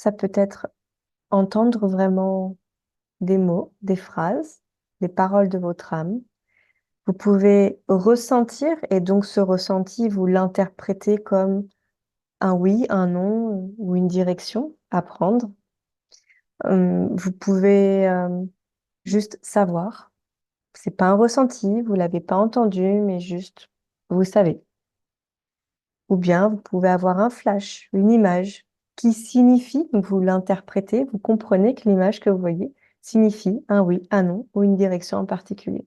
ça peut être entendre vraiment des mots, des phrases, les paroles de votre âme. Vous pouvez ressentir et donc ce ressenti, vous l'interprétez comme un oui, un non ou une direction à prendre. Vous pouvez juste savoir. C'est pas un ressenti, vous l'avez pas entendu, mais juste vous savez. Ou bien vous pouvez avoir un flash, une image qui signifie, donc vous l'interprétez, vous comprenez que l'image que vous voyez signifie un oui, un non ou une direction en particulier.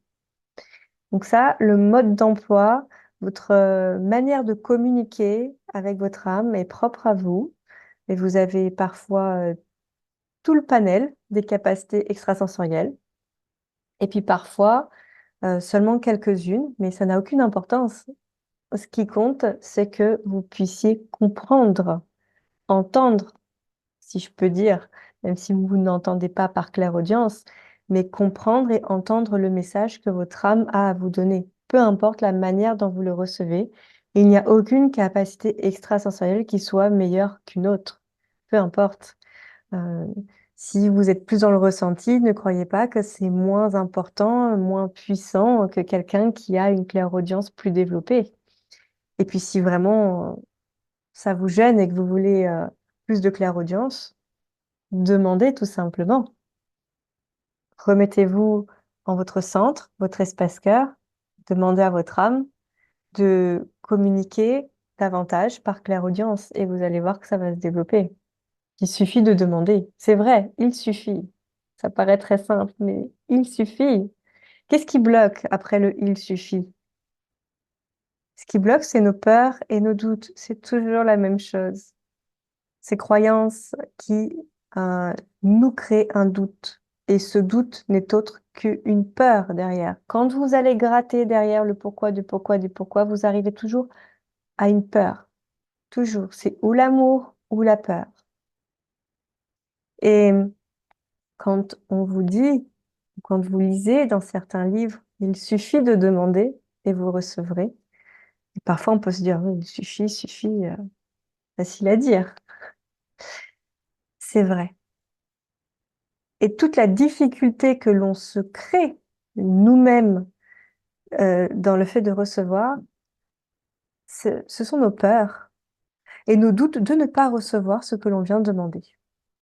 Donc ça, le mode d'emploi, votre manière de communiquer avec votre âme est propre à vous. Et vous avez parfois tout le panel des capacités extrasensorielles. Et puis parfois, seulement quelques-unes, mais ça n'a aucune importance. Ce qui compte, c'est que vous puissiez comprendre, entendre, si je peux dire, même si vous n'entendez pas par clairaudience, mais comprendre et entendre le message que votre âme a à vous donner. Peu importe la manière dont vous le recevez, il n'y a aucune capacité extrasensorielle qui soit meilleure qu'une autre. Peu importe. Euh, si vous êtes plus dans le ressenti, ne croyez pas que c'est moins important, moins puissant que quelqu'un qui a une clairaudience plus développée. Et puis si vraiment ça vous gêne et que vous voulez plus de clairaudience, demandez tout simplement. Remettez-vous en votre centre, votre espace-cœur, demandez à votre âme de communiquer davantage par clairaudience et vous allez voir que ça va se développer. Il suffit de demander. C'est vrai, il suffit. Ça paraît très simple, mais il suffit. Qu'est-ce qui bloque après le il suffit? Ce qui bloque, c'est nos peurs et nos doutes. C'est toujours la même chose. Ces croyances qui euh, nous créent un doute. Et ce doute n'est autre qu'une peur derrière. Quand vous allez gratter derrière le pourquoi, du pourquoi, du pourquoi, vous arrivez toujours à une peur. Toujours. C'est ou l'amour ou la peur. Et quand on vous dit, quand vous lisez dans certains livres, il suffit de demander et vous recevrez. Et parfois, on peut se dire, oui, il suffit, facile à dire. C'est vrai. Et toute la difficulté que l'on se crée nous-mêmes dans le fait de recevoir, ce sont nos peurs et nos doutes de ne pas recevoir ce que l'on vient de demander.